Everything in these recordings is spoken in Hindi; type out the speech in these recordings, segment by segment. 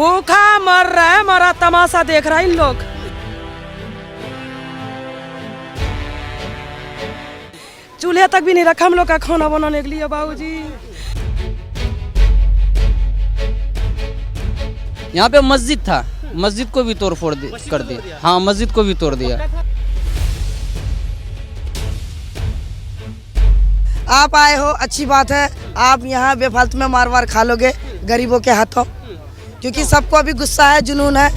भूखा मर रहा है, हमारा तमाशा देख रहा है इन लोग। चूल्हे तक भी नहीं रखा हम लोग का खाना बनाने के लिए बाबूजी। यहाँ पे मस्जिद था, मस्जिद को भी तोड़ फोड़ कर दिया। हाँ, मस्जिद को भी तोड़ दिया। आप आए हो, अच्छी बात है। आप यहाँ बेफालतू में मार मार खा लोगे गरीबों के हाथों, क्योंकि सबको अभी गुस्सा है, जुनून है।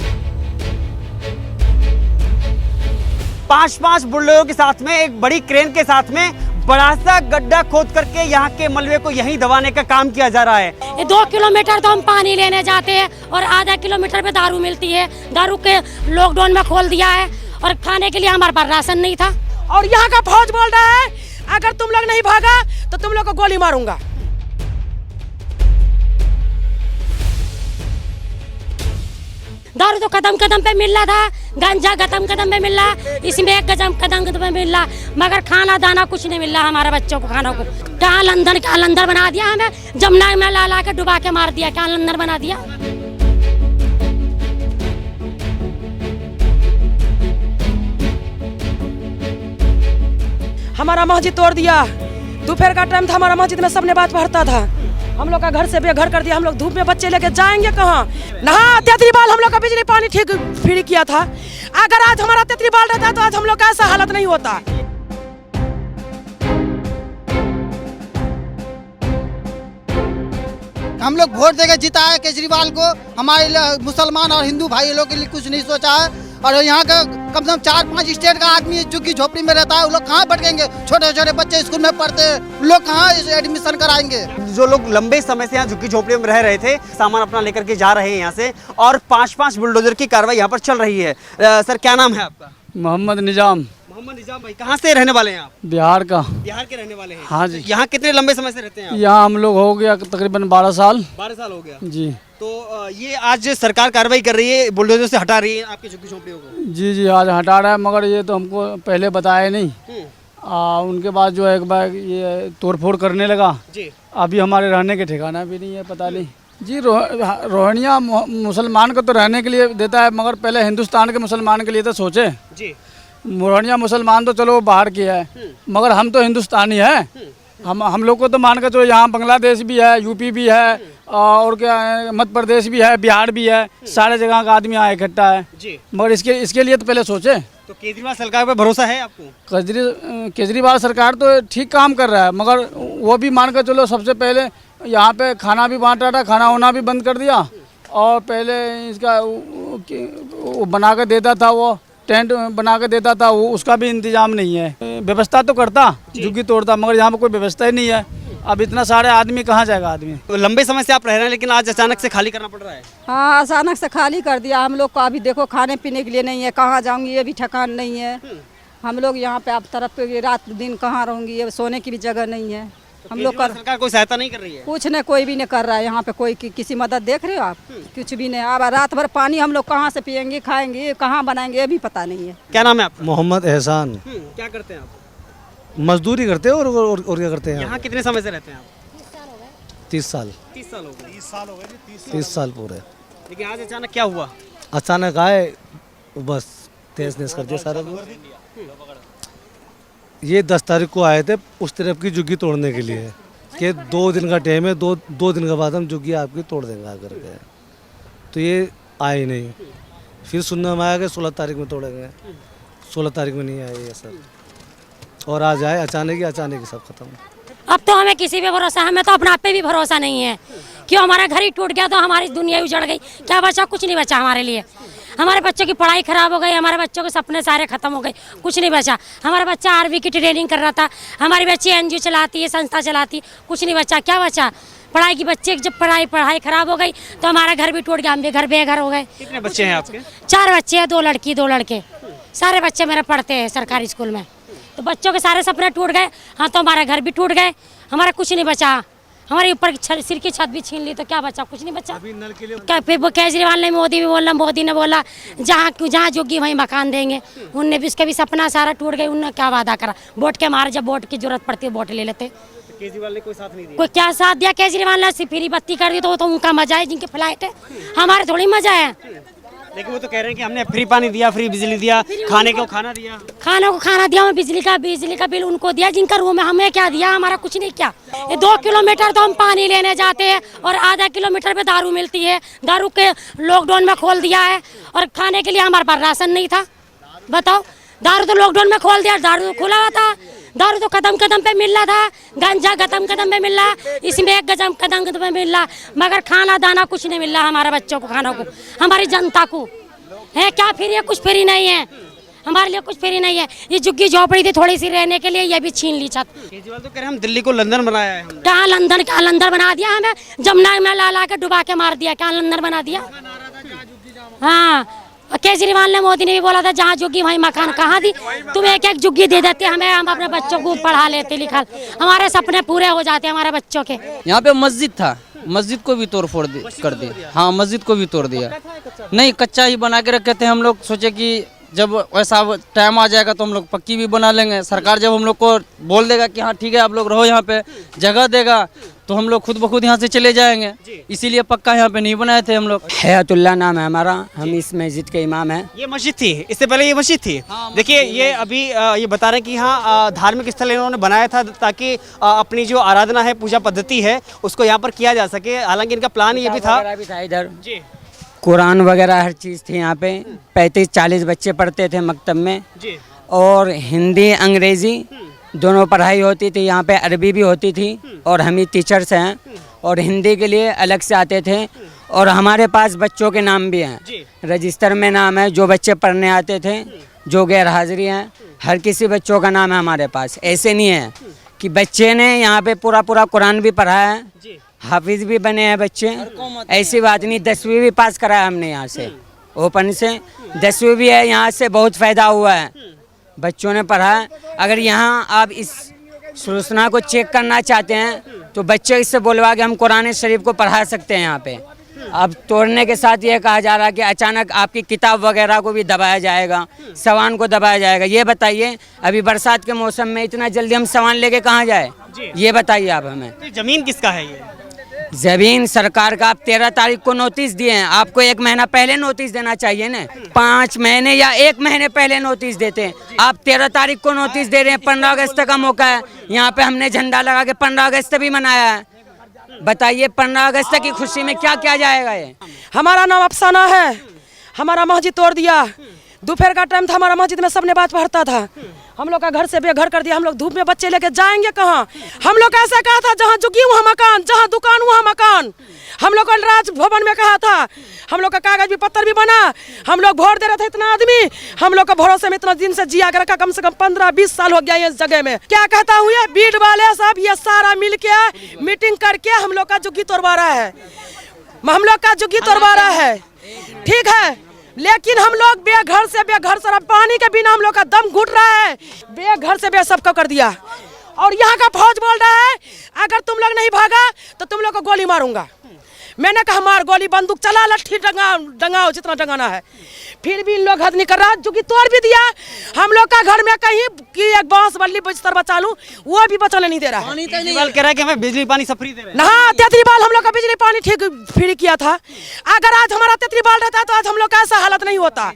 5 बुलडोजरों के साथ में, एक बड़ी क्रेन के साथ में बड़ा सा गड्ढा खोद करके यहाँ के मलबे को यहीं दबाने का काम किया जा रहा है। 2 किलोमीटर तो हम पानी लेने जाते हैं और आधा किलोमीटर पे दारू मिलती है। दारू के लॉकडाउन में खोल दिया है और खाने के लिए हमारे पास राशन नहीं था। और यहाँ का फौज बोल रहा है अगर तुम लोग नहीं भागा तो तुम लोग को गोली मारूंगा। दारू तो कदम कदम पे मिल रहा था, गांजा कदम कदम पे मिल रहा, इसमें एक कदम पे मिल रहा, मगर खाना दाना कुछ नहीं मिल रहा हमारे बच्चों को। खाना को क्या लंदन बना दिया हमें, जमुना में ला के डुबा के मार दिया। क्या लंदन बना दिया। हमारा मस्जिद तोड़ दिया। दोपहर का टाइम था, हमारा मस्जिद में सबने बात पढ़ता था। हम लोग का घर से बेघर कर दिया। हम लोग धूप में बच्चे लेके जाएंगे कहाँ? नहा तेतरीबाल हम लोग का बिजली पानी ठीक फ्री किया था। अगर आज हमारा तेतरीबाल रहता तो आज हम लोग का ऐसा हालत नहीं होता। हम लोग वोट देके जिता है केजरीवाल को। हमारे मुसलमान और हिंदू भाई लोग के लिए कुछ नहीं सोचा है। और यहाँ का कम से कम 4-5 स्टेट का आदमी झुग्गी झोपड़ी में रहता है, वो लोग कहाँ भटकेंगे? छोटे छोटे बच्चे स्कूल में पढ़ते हैं, लोग कहाँ एडमिशन कराएंगे? जो लोग लंबे समय से यहाँ झुग्गी झोपड़ी में रह रहे थे, सामान अपना लेकर के जा रहे हैं यहाँ से, और 5 बुलडोजर की कार्रवाई यहाँ पर चल रही है। सर, क्या नाम है आपका? मोहम्मद निजाम। मोहम्मद निजाम भाई, कहाँ से रहने वाले हैं आप? बिहार का। बिहार के रहने वाले हैं? हाँ जी। यहाँ कितने लंबे समय से रहते हैं आप? यहाँ हम लोग हो गया तकरीबन 12 साल। 12 साल हो गया जी। तो ये आज सरकार कार्रवाई कर रही है, बुलडोजर से हटा रही है आपकी झुग्गी झोपड़ियों को? जी, आज हटा रहा है, मगर ये तो हमको पहले बताया नहीं। उनके बाद जो है एक बार ये तोड़फोड़ करने लगा जी। अभी हमारे रहने के ठिकाना भी नहीं है, पता नहीं जी। रोहिंग्या मुसलमान को तो रहने के लिए देता है, मगर पहले हिंदुस्तान के मुसलमान के लिए तो सोचे जी। रोहिंग्या मुसलमान तो चलो बाहर के है, मगर हम तो हिंदुस्तानी है। हम लोग को तो मान कर चलो, यहाँ बांग्लादेश भी है, यूपी भी है, और क्या है, मध्य प्रदेश भी है, बिहार भी है, सारे जगह का आदमी यहाँ इकट्ठा है जी। मगर इसके लिए तो पहले सोचे। तो केजरीवाल सरकार पे भरोसा है आपको? केजरीवाल सरकार तो ठीक काम कर रहा है, मगर वो भी मान कर चलो सबसे पहले यहाँ पे खाना भी बांट रहा था, खाना होना भी बंद कर दिया। और पहले इसका वो बना कर देता था, वो टेंट बना के देता था, वो उसका भी इंतजाम नहीं है। व्यवस्था तो करता, झुग्गी तोड़ता, मगर यहाँ पर कोई व्यवस्था ही नहीं है। अब इतना सारे आदमी कहाँ जाएगा आदमी? तो लंबे समय से आप रह रहे हैं, लेकिन आज अचानक से खाली करना पड़ रहा है। हाँ, अचानक से खाली कर दिया हम लोग को। अभी देखो खाने पीने के लिए नहीं है, कहाँ जाऊंगी ये भी ठिकान नहीं है। हम लोग यहाँ पे अब तरफ रात दिन कहाँ रहूंगी, ये सोने की भी जगह नहीं है। हम लोग का सरकार कोई सहायता नहीं कर रही है? कुछ नहीं, कोई भी नहीं कर रहा है यहाँ पे। कोई किसी मदद देख रहे हो आप? कुछ भी नहीं। अब रात भर पानी हम लोग कहाँ से पियेंगे, खाएंगे, कहाँ बनाएंगे, ये भी पता नहीं है। क्या नाम है आपका? मोहम्मद एहसान। क्या करते हैं आप? मजदूरी करते हैं और क्या करते हैं? यहाँ कितने समय से रहते हैं आप? 30 साल। 30 साल हो गए। 30 साल पूरे। लेकिन आज अचानक क्या हुआ? अचानक आए, बस तेज नेस कर दिया सारा। ये 10 तारीख को आए थे उस तरफ की झुग्गी तोड़ने के लिए, कि 2 दिन का टाइम है, दो दिन के बाद हम झुग्गी आपकी तोड़ देंगे आकर के। तो ये आए नहीं। फिर सुनने में आया कि 16 तारीख में तोड़ेंगे। 16 तारीख में नहीं आए ये सर, और आज आए अचानक ही सब खत्म। अब तो हमें किसी पे भरोसा, हमें तो अपने आप पे भी भरोसा नहीं है। क्यों? हमारा घर ही टूट गया तो हमारी दुनिया उजड़ गई। क्या बचा? कुछ नहीं बचा हमारे लिए। हमारे बच्चों की पढ़ाई खराब हो गई, हमारे बच्चों के सपने सारे खत्म हो गए, कुछ नहीं बचा। हमारा बच्चा आर्मी की ट्रेनिंग कर रहा था, हमारी बच्ची एनजीओ चलाती है, संस्था चलाती, कुछ नहीं बचा। क्या बचा? पढ़ाई की बच्चे जब पढ़ाई खराब हो गई तो हमारा घर भी टूट गया, हम भी घर बेघर हो गए। कितने बच्चे हैं आपके? 4 बच्चे हैं, 2 लड़की 2 लड़के। सारे बच्चे मेरे पढ़ते हैं सरकारी स्कूल में। तो बच्चों के सारे सपने टूट गए। हाँ, तो हमारे घर भी टूट गए, हमारा कुछ नहीं बचा। हमारे ऊपर सिर की छत भी छीन ली तो क्या बचा? कुछ नहीं बचा। क्या फिर केजरीवाल ने, मोदी ने बोला जहाँ जोगी वहीं मकान देंगे। उनने भी, उसका भी सपना सारा टूट गया। उन्होंने क्या वादा करा? वोट के मारे, जब वोट की जरूरत पड़ती है वोट ले लेते। केजरीवाल ने कोई साथ नहीं दिया। कोई क्या साथ दिया? केजरीवाल ने सिर्फ फ्री बत्ती कर दी तो उनका मजा है, जिनके फ्लाइट है, हमारे थोड़ी मजा है। लेकिन वो तो कह रहे हैं कि हमने फ्री पानी दिया, फ्री बिजली दिया, खाने को खाना दिया। खाना को खाना दिया, बिजली का बिल उनको दिया, जिनका रूम है हमें क्या दिया? हमारा कुछ नहीं किया। ये 2 किलोमीटर तो हम पानी लेने जाते हैं और आधा किलोमीटर पे दारू मिलती है। दारू के लॉकडाउन में खोल दिया है और खाने के लिए हमारे पास राशन नहीं था। बताओ, दारू तो लॉकडाउन में खोल दिया, दारू तो खुला हुआ था, दारू तो कदम कदम पे मिल रहा था, गांजा कदम कदम पे मिल रहा, इसमें एक कदम कदम पे मिल रहा, मगर खाना दाना कुछ नहीं मिल रहा हमारे बच्चों को, खाना को, हमारी जनता को है क्या फ्री है? कुछ फ्री नहीं है हमारे लिए, कुछ फ्री नहीं है। ये झुग्गी झोपड़ी थी थोड़ी सी रहने के लिए, ये भी छीन ली छत। केजरीवाल तो कह रहे हैं हम दिल्ली को लंदन बनाया है हमने। कहाँ लंदन? क्या लंदन बना दिया हमें? जमुना में ला के डुबा के मार दिया, क्या लंदन बना दिया? हाँ, केजरीवाल ने, मोदी ने भी बोला था जहाँ झुग्गी वहीं मकान। कहाँ दी? तुम एक एक झुग्गी दे देते हमें, हम अपने बच्चों को पढ़ा लेते, लिखा, हमारे सपने पूरे हो जाते हमारे बच्चों के। यहाँ पे मस्जिद था, मस्जिद को भी तोड़ फोड़ कर दिया। हाँ, मस्जिद को भी तोड़ दिया। नहीं, कच्चा ही बना के रखे थे। हम लोग सोचे कि जब ऐसा टाइम आ जाएगा तो हम लोग पक्की भी बना लेंगे। सरकार जब हम लोग को बोल देगा कि हाँ ठीक है आप लोग रहो यहाँ पे, जगह देगा, तो हम लोग खुद ब खुद यहाँ से चले जाएंगे। इसीलिए पक्का यहाँ पे नहीं बनाए थे हम लोग। हयातुल्लाह नाम है हमारा, हम इस मस्जिद के इमाम हैं। ये मस्जिद थी, इससे पहले ये मस्जिद थी। देखिए ये अभी ये बता रहे हैं कि हाँ धार्मिक स्थल इन्होंने बनाया था ताकि अपनी जो आराधना है, पूजा पद्धति है, उसको यहाँ पर किया जा सके। हालांकि इनका प्लान ये भी था इधर कुरान वगैरह हर चीज़ थी यहाँ पे। 35-40 बच्चे पढ़ते थे मकतब में, और हिंदी अंग्रेज़ी दोनों पढ़ाई होती थी यहाँ पे, अरबी भी होती थी, और हम ही टीचर्स हैं, और हिंदी के लिए अलग से आते थे। और हमारे पास बच्चों के नाम भी हैं, रजिस्टर में नाम है, जो बच्चे पढ़ने आते थे, जो गैर हाजिरी हैं, हर किसी बच्चों का नाम है हमारे पास। ऐसे नहीं है कि बच्चे ने यहाँ पे पूरा कुरान भी पढ़ा है, हाफिज भी बने हैं बच्चे, ऐसी बात नहीं। 10वीं भी पास करा है हमने यहाँ से, ओपन से 10वीं भी है, यहाँ से बहुत फ़ायदा हुआ है, बच्चों ने पढ़ा है। अगर यहाँ आप इस सूचना को चेक करना चाहते हैं तो बच्चे इससे बोलवा के हम कुरान शरीफ को पढ़ा सकते हैं यहाँ पे। अब तोड़ने के साथ ये कहा जा रहा है कि अचानक आपकी किताब वगैरह को भी दबाया जाएगा, सामान को दबाया जाएगा। ये बताइए, अभी बरसात के मौसम में इतना जल्दी हम सामान लेके कहाँ जाए? ये बताइए आप हमें। तो जमीन किसका है ये? जमीन सरकार का। आप 13 तारीख को नोटिस दिए हैं, आपको 1 महीना पहले नोटिस देना चाहिए ना। 5 महीने या 1 महीने पहले नोटिस देते हैं। आप 13 तारीख को नोटिस दे रहे हैं। 15 अगस्त का मौका है, यहाँ पे हमने झंडा लगा के 15 अगस्त भी मनाया है। बताइए 15 अगस्त की खुशी में क्या किया जाएगा? ये हमारा नाम अफसाना है, हमारा मस्जिद तोड़ दिया। दोपहर का टाइम था, हमारा मस्जिद में सब नमाज पढ़ता था, हम लोग का घर से बेघर कर दिया। हम लोग धूप में बच्चे लेके जाएंगे कहाँ? हम लोग ऐसा कहा था, जहाँ झुग्गी वहाँ मकान, जहाँ दुकान वहाँ मकान। हम लोग राजभवन में कहा था, हम लोग का कागज भी पत्थर भी बना, हम लोग वोट दे रहे थे। इतना आदमी हम लोग का भरोसे में इतना दिन से जिया कर रखा, कम से कम 15-20 साल हो गया इस जगह में। क्या कहता हूँ, ये बीट वाले सब ये सारा मिल के मीटिंग करके हम लोग का झुग्गी तोड़वा रहा है, हम लोग का झुग्गी तोड़वा रहा है। ठीक है, लेकिन हम लोग बेघर से पानी के बिना हम लोग का दम घुट रहा है। बेघर से सबको कर दिया, और यहाँ का फौज बोल रहा है अगर तुम लोग नहीं भागा तो तुम लोग को गोली मारूंगा। मैंने कहा मार गोली, बंदूक चला, लट्ठी डंगाओ जितना डंगाना है। फिर भी इन लोग हद नहीं कर रहा, जो कि तोड़ भी दिया। हम लोग का घर में कहीं कि एक बांस बल्ली बिस्तर बचा लूं, वो भी बचाने नहीं दे रहा है। केजरीवाल कह रहा है कि हमें बिजली पानी सब फ्री दे रहे हैं। हाँ, तेतरीवाल हम लोग का बिजली पानी ठीक फ्री किया था। अगर आज हमारा तेतरीवाल रहता तो आज हम लोग का ऐसा हालत नहीं होता,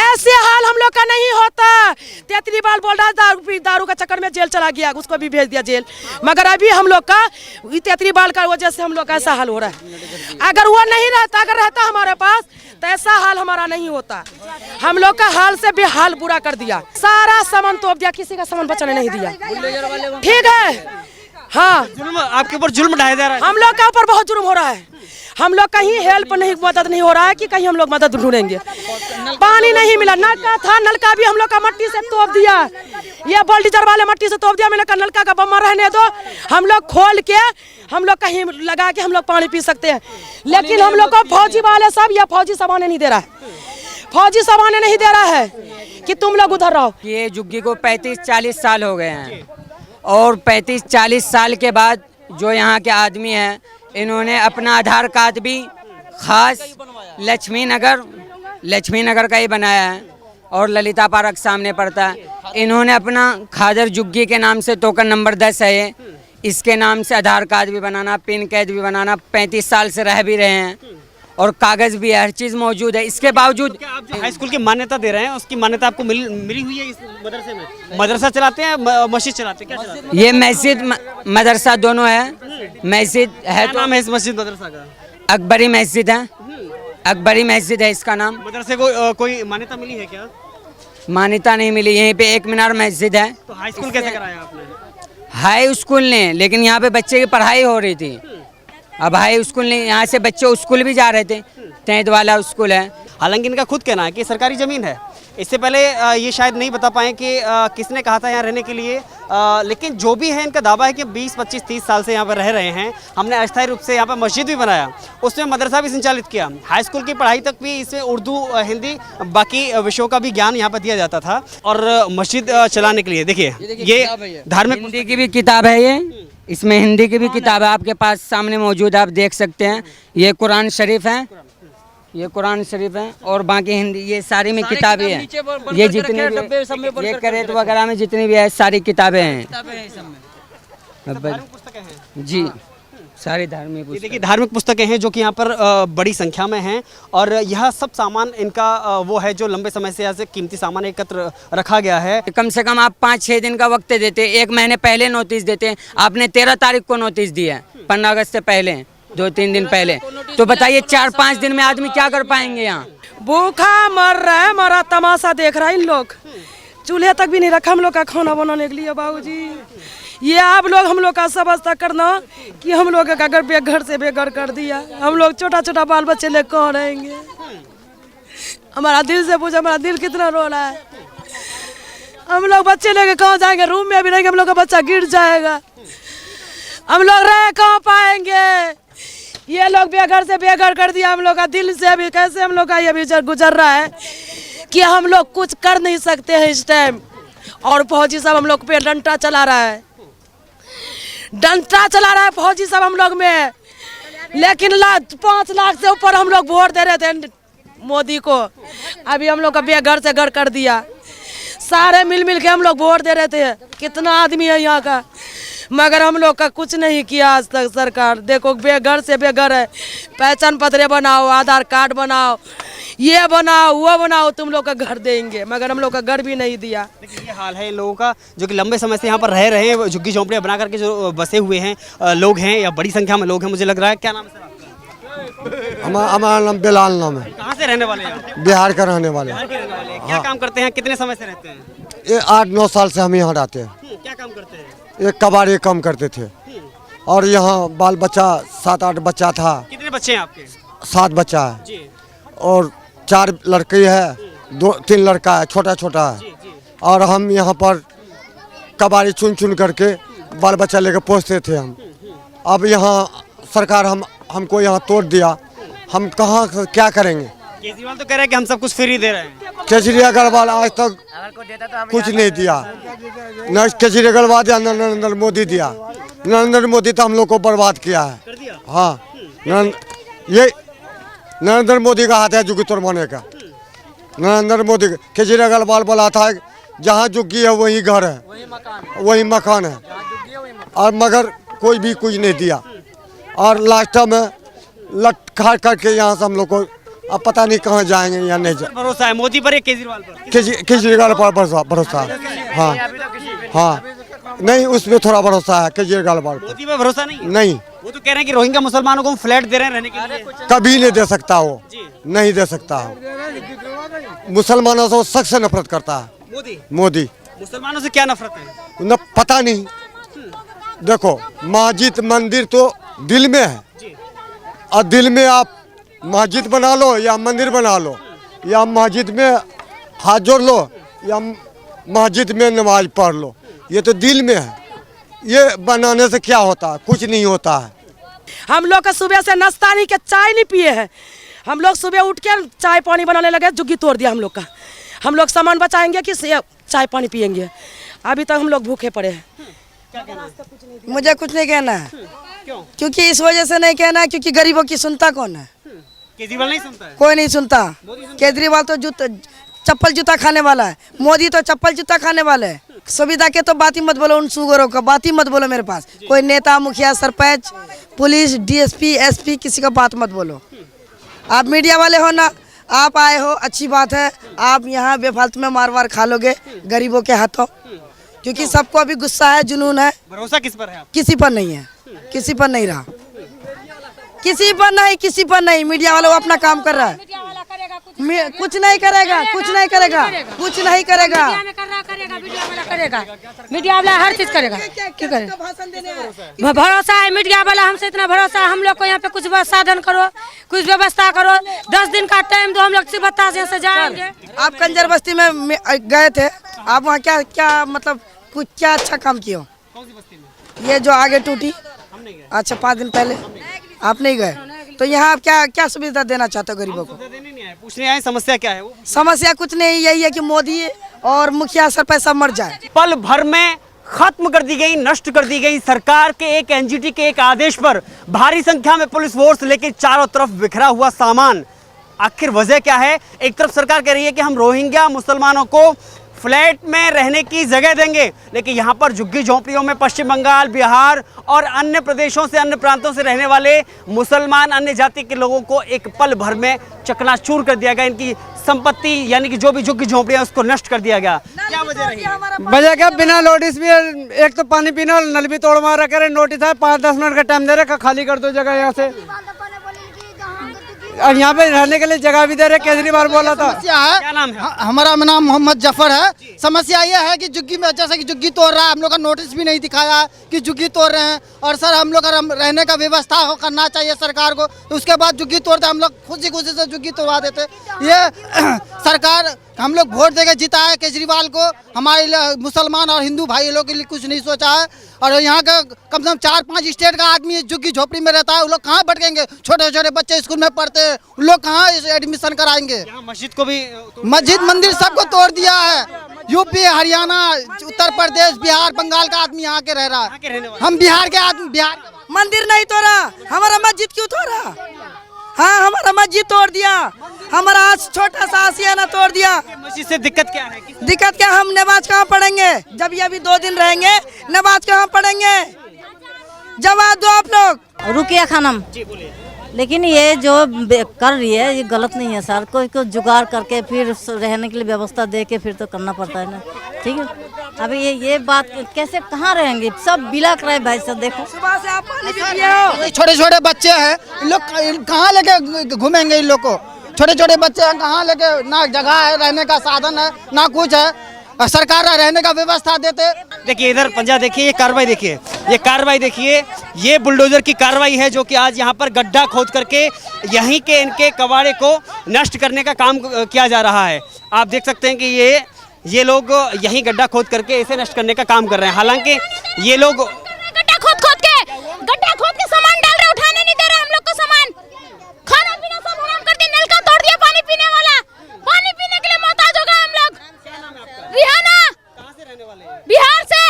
ऐसे हाल हम लोग का नहीं होता। तेतरीवाल बोल रहा है दारू का चक्कर में जेल चला गया, उसको भी भेज दिया जेल। मगर अभी हम लोग का तेतरीवाल का वजह से हम लोग का ऐसा हाल हो रहा है। अगर वो नहीं रहता, अगर रहता हमारे पास तो ऐसा हाल हमारा नहीं होता। हम लोग का हाल से भी हाल बुरा कर दिया, सारा सामान तोड़ दिया, किसी का सामान बचाने नहीं दिया। ठीक है, हाँ, जुल्म आपके ऊपर जुल्म ढाया जा रहा है। हम लोग के ऊपर बहुत जुल्म हो रहा है। हम लोग कहीं हेल्प नहीं, मदद नहीं हो रहा है कि कहीं हम लोग मदद ढूंढेंगे। पानी नहीं मिला, नलका था, नलका भी हम लोग का मट्टी से तोड़ दिया, ये बोल्डीजर वाले मट्टी से तोड़ दिया। मैंने कहा नलका का बम्मा रहने दो, हम लोग खोल के हम लोग कहीं लगा के हम लोग पानी पी सकते हैं। लेकिन हम लोग को फौजी वाले सब, या फौजी सब आने नहीं दे रहा है, फौजी सब आने नहीं दे रहा है कि तुम लोग उधर रहो। ये झुग्गी को 35-40 साल हो गए हैं, और 35-40 साल के बाद जो यहाँ के आदमी हैं, इन्होंने अपना आधार कार्ड भी खास लक्ष्मी नगर का ही बनाया है, और ललिता पार्क सामने पड़ता है। इन्होंने अपना खादर झुग्गी के नाम से टोकन नंबर 10 है इसके नाम से आधार कार्ड भी बनाना, पिन कैद भी बनाना, 35 साल से रह भी रहे हैं और कागज़ भी है, हर चीज़ मौजूद है। इसके बावजूद क्या आप जो हाई स्कूल की मान्यता दे रहे हैं उसकी मान्यता आपको मिली हुई है इस मदरसे में? मदरसा चलाते हैं, मस्जिद चलाते हैं, क्या चलाते हैं? ये मस्जिद मदरसा दोनों है। मस्जिद है क्या नाम है इस मस्जिद मदरसा का? अकबरी मस्जिद है, अकबरी मस्जिद है इसका नाम। मदरसे को कोई मान्यता मिली है क्या? मान्यता नहीं मिली। यहीं पे एक मीनार मस्जिद है। तो हाई स्कूल कैसे कराया आपने? हाई स्कूल ने, लेकिन यहाँ पे बच्चे की पढ़ाई हो रही थी। अब हाई स्कूल ने, यहाँ से बच्चे स्कूल भी जा रहे थे, 10th वाला स्कूल है। हालांकि इनका खुद कहना है कि सरकारी ज़मीन है। इससे पहले ये शायद नहीं बता पाए कि किसने कहा था यहाँ रहने के लिए, लेकिन जो भी है इनका दावा है कि 20, 25, 30 साल से यहाँ पर रह रहे हैं। हमने अस्थायी रूप से यहाँ पर मस्जिद भी बनाया, उसमें मदरसा भी संचालित किया, हाई स्कूल की पढ़ाई तक भी इसमें उर्दू, हिंदी, बाकी विषयों का भी ज्ञान यहाँ पर दिया जाता था। और मस्जिद चलाने के लिए देखिए ये धार्मिक हिंदी की भी किताब है, ये इसमें हिंदी की भी किताब है आपके पास सामने मौजूद है, आप देख सकते हैं। ये कुरान शरीफ है, ये कुरान शरीफ है और बाकी हिंदी, ये सारी में किताबें हैं। ये जितनी भी, ये करेत वगैरह में जितनी भी है सारी किताबें हैं जी, सारी धार्मिक ये पुस्तकें। देखिए धार्मिक पुस्तकें हैं जो कि यहाँ पर बड़ी संख्या में हैं। और यह सब सामान इनका वो है जो लंबे समय से यहाँ से कीमती सामान एकत्र रखा गया है। कम से कम आप 5-6 दिन का वक्त देते, 1 महीने पहले नोटिस देते। आपने 13 तारीख को नोटिस दिया, 15 अगस्त से पहले, 2-3 दिन पहले। तो बताइए 4-5 दिन में आदमी क्या कर पाएंगे यहाँ? भूखा मर रहा है, हमारा तमाशा देख रहा है इन लोग। चूल्हे तक भी नहीं रखा हम लोग का खाना बनाने के लिए बाबूजी। ये आप लोग हम लोग का समझता करना कि हम लोग का घर से बेघर कर दिया। हम लोग छोटा छोटा बाल बच्चे लेकर कहाँ रहेंगे? हमारा दिल से पूछो, हमारा दिल कितना रो रहा है। हम लोग बच्चे लेके कहाँ जाएंगे? रूम में भी रहेंगे, हम लोग का बच्चा गिर जाएगा। हम लोग रह कहाँ पाएंगे? ये लोग बेघर से बेघर कर दिया हम लोग का। दिल से अभी कैसे हम लोग का ये भी गुजर रहा है कि हम लोग कुछ कर नहीं सकते हैं इस टाइम। और फौजी सब हम लोग पे डंडा चला रहा है, डंडा चला रहा है फौजी सब हम लोग में। लेकिन 5 लाख से ऊपर हम लोग वोट दे रहे थे मोदी को, अभी हम लोग का बेघर से घर कर दिया। सारे मिल के हम लोग वोट दे रहे थे। कितना आदमी है यहाँ का, मगर हम लोग का कुछ नहीं किया आज तक सरकार। देखो बेघर से बेघर है। पहचान पत्र बनाओ, आधार कार्ड बनाओ, ये बनाओ, वो बनाओ, तुम लोग का घर देंगे, मगर हम लोग का घर भी नहीं दिया। देखिए ये हाल है इन लोगों का जो कि लंबे समय से यहाँ पर रह रहे हैं, झुग्गी झोंपड़ियाँ बना करके जो बसे हुए हैं लोग हैं, या बड़ी संख्या में लोग हैं मुझे लग रहा है। क्या नाम है सर आपका? हमारा नाम बिलाल नाम है। कहाँ से रहने वाले हैं? बिहार का रहने वाले। बिहार के रहने वाले हैं। क्या काम करते हैं? कितने समय से रहते हैं? ये 8-9 साल से हम यहाँ रहते हैं। क्या काम करते हैं? ये कबाड़ी काम करते थे और यहाँ बाल बच्चा 7-8 बच्चा था। कितने बच्चे हैं आपके? 7 बच्चा है जी। और 4 लड़की है, 2-3 लड़का है, छोटा छोटा है। और हम यहाँ पर कबाड़ी चुन करके बाल बच्चा लेकर पहुँचते थे हम। अब यहाँ सरकार हमको यहाँ तोड़ दिया, हम कहाँ क्या करेंगे? केजरीवाल तो कह रहे हैं कि हम सब कुछ फ्री दे रहे हैं। केजरीवाल आज तक कुछ नहीं दिया, न केजरीवाल दिया न नरेंद्र मोदी दिया। नरेंद्र मोदी तो हम लोग को बर्बाद किया है। हाँ, ये नरेंद्र मोदी का हाथ है झुग्गी तोड़वाने का। नरेंद्र मोदी, केजरीवाल बोला था जहाँ झुग्गी है वही घर है, वही मकान है, और मगर कोई भी कुछ नहीं दिया। और लास्ट में लट खा करके यहाँ से हम लोग को अब पता नहीं कहाँ जाएंगे या नहीं जाएंगे। भरोसा है मोदी पर या केजरीवाल पर? केजरीवाल पर भरोसा है। हाँ हाँ, नहीं उसमें थोड़ा भरोसा है केजरीवाल पर। मोदी पर भरोसा नहीं? नहीं, वो तो कह रहे हैं कि रोहिंग्या मुसलमानों को हम फ्लैट दे रहे हैं रहने के लिए। कभी नहीं दे सकता वो, नहीं दे सकता वो। मुसलमानों से वो सख्त से नफरत करता है मोदी। मुसलमानों से क्या नफरत है? न पता नहीं। देखो मस्जिद मंदिर तो दिल में है, और दिल में आप मस्जिद बना लो या मंदिर बना लो, या मस्जिद में हाथ जोड़ लो या मस्जिद में नमाज पढ़ लो, ये तो दिल में है। ये बनाने से क्या होता है? कुछ नहीं होता है। हम लोग का सुबह से नाश्ता नहीं किया, चाय नहीं पिए हैं। हम लोग सुबह उठ के चाय पानी बनाने लगे, झुग्गी तोड़ दिया हम लोग का। हम लोग सामान बचाएंगे कि चाय पानी पियेंगे? अभी तक हम लोग भूखे पड़े हैं। मुझे कुछ नहीं कहना है। क्यों? क्योंकि इस वजह से नहीं कहना है क्योंकि गरीबों की सुनता कौन है? केजरीवाल नहीं सुनता है? कोई नहीं सुनता। केजरीवाल तो चप्पल जूता खाने वाला है, मोदी तो चप्पल जूता खाने वाले है। सुविधा के तो बात ही मत बोलो, उन सुगरों का बात ही मत बोलो मेरे पास। कोई नेता, मुखिया, सरपंच, पुलिस, डीएसपी, एसपी, किसी का बात मत बोलो। आप मीडिया वाले हो ना, आप आए हो, अच्छी बात है। आप यहाँ बेफालतू में मार खा लोगे गरीबों के हाथों, क्योंकि सबको अभी गुस्सा है, जुनून है। भरोसा किस पर है आप? किसी पर नहीं है, किसी पर नहीं रहा, किसी पर नहीं, किसी पर नहीं। मीडिया वाला वो अपना काम कर रहा है, कुछ नहीं करेगा, कुछ नहीं करेगा, कुछ नहीं करेगा। मीडिया वाला हर चीज करेगा। क्या करेगा? भरोसा है मीडिया वाला, हमसे इतना भरोसा है। हम लोग को यहाँ पे कुछ साधन करो, कुछ व्यवस्था करो। 10 दिन का टाइम दो, हम लोग सिबत्ता से जाएंगे। आप कंजर बस्ती में गए थे, आप वहाँ क्या क्या मतलब कुछ क्या अच्छा काम किए हो? ये जो आगे टूटी, अच्छा 5 दिन पहले आप नहीं गए, तो यहाँ आप क्या क्या सुविधा देना चाहते हो गरीबों को? पूछने आए समस्या क्या है वो? समस्या कुछ नहीं, यही है कि मोदी और मुखिया सरपंच सब मर जाए। पल भर में खत्म कर दी गई, नष्ट कर दी गई सरकार के एक एनजीटी के एक आदेश पर भारी संख्या में पुलिस फोर्स लेकर चारों तरफ बिखरा हुआ सामान। आखिर वजह क्या है? एक तरफ सरकार कह रही है कि हम रोहिंग्या मुसलमानों को फ्लैट में रहने की जगह देंगे, लेकिन यहाँ पर झुग्गी झोंपड़ियों में पश्चिम बंगाल, बिहार और अन्य प्रदेशों से, अन्य प्रांतों से रहने वाले मुसलमान, अन्य जाति के लोगों को एक पल भर में चकनाचूर कर दिया गया। इनकी संपत्ति यानी कि जो भी झुग्गी झोंपड़ियां उसको नष्ट कर दिया गया। क्या वजह रही? वजह क्या? बिना नोटिस भी, एक तो पानी पीना, नल भी तोड़ मारा करे, नोटिस है 5-10 मिनट का टाइम दे रहे, खाली कर दो जगह यहाँ से, और यहाँ पे रहने के लिए जगह भी दे रहे। केजरीवाल बोला था। क्या नाम है? हमारा नाम मोहम्मद जफर है। समस्या ये है कि झुग्गी में जैसे कि झुग्गी तोड़ रहा है, हम लोग का नोटिस भी नहीं दिखाया कि झुग्गी तोड़ रहे हैं। और सर हम लोग का रहने का व्यवस्था करना चाहिए सरकार को, तो उसके बाद झुग्गी तोड़ते हम लोग खुशी से झुग्गी तोड़वा देते। ये सरकार, हम लोग वोट देके जिता है केजरीवाल को, हमारे मुसलमान और हिंदू भाई लोगों के लिए कुछ नहीं सोचा है। और यहाँ का कम से कम 4-5 स्टेट का आदमी झुग्गी झोपड़ी में रहता है, वो लोग कहाँ भटकेंगे? छोटे छोटे बच्चे स्कूल में पढ़ते हैं, वो लोग कहाँ एडमिशन कराएंगे? मस्जिद को भी, मस्जिद मंदिर सबको तोड़ दिया है। यूपी, हरियाणा, उत्तर प्रदेश, बिहार, बंगाल का आदमी यहाँ के रह रहा है। हम बिहार के आदमी, बिहार मंदिर नहीं तोड़ा, हमारा मस्जिद क्यों तोड़ा? हाँ, हमारा मस्जिद तोड़ दिया, हमारा आज छोटा सा आशियाना तोड़ दिया। मस्जिद से दिक्कत क्या है? दिक्कत क्या? हम नमाज कहाँ पढ़ेंगे? जब ये अभी 2 दिन रहेंगे, नमाज कहाँ पढ़ेंगे? जवाब दो आप लोग। रुकिया खानम, लेकिन ये जो कर रही है ये गलत नहीं है सर। कोई को जुगाड़ करके फिर रहने के लिए व्यवस्था दे के फिर तो करना पड़ता है ना, ठीक है। अभी ये बात कैसे, कहाँ रहेंगे? सब बिलक रहे भाई साहब, देखो सुबह से आप पानी भी पिए हो। छोटे छोटे बच्चे हैं, इन लोग कहाँ लेके घूमेंगे? इन लोग को छोटे छोटे बच्चे हैं, कहाँ लेके? ना जगह है, रहने का साधन है, ना कुछ है। सरकार रहने का व्यवस्था देते। देखिए इधर पंजा देखिए, ये कार्रवाई देखिए, ये कार्रवाई देखिए, ये बुलडोजर की कार्रवाई है जो कि आज यहाँ पर गड्ढा खोद करके यहीं के इनके कबाड़े को नष्ट करने का काम किया जा रहा है। आप देख सकते हैं कि ये लोग यहीं गड्ढा खोद करके इसे नष्ट करने का काम कर रहे हैं। हालांकि ये लोग गड्ढा खोद के सामान डाल रहे, उठाने नहीं दे रहे हम लोग को सामान। खाना पीना सब हराम कर दिया, नल का तोड़ दिया, पानी पीने वाला, पानी पीने के लिए मोहताज हो गए हम लोग। रिहाना, कहाँ से रहने वाले हैं? बिहार से।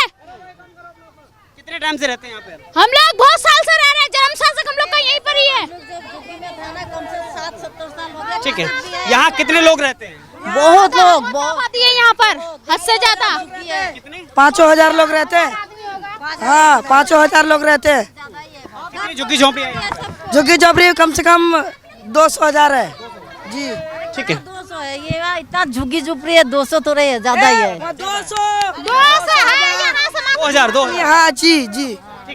कितने टाइम से रहते हैं यहाँ पे? हम लोग बहुत साल से रह रहे हैं, जन्म साल से हम लोग का यहीं पर ही है। ठीक है, यहाँ कितने लोग रहते हैं? बहुत लोग, बहुत है यहाँ पर, हद से ज्यादा। 5,000 लोग रहते हैं। हाँ, 5,000 लोग रहते हैं। कितनी झुग्गी झोंपड़ियाँ हैं यहाँ पर? झुग्गी झोपड़ी कम से कम 200,000 है जी। ठीक है, 200 है ये, इतना झुग्गी झुपड़ी है, 200 तो रहे, ज्यादा ही है। 200 200 है यहाँ समाज। 2000 हाँ जी जी।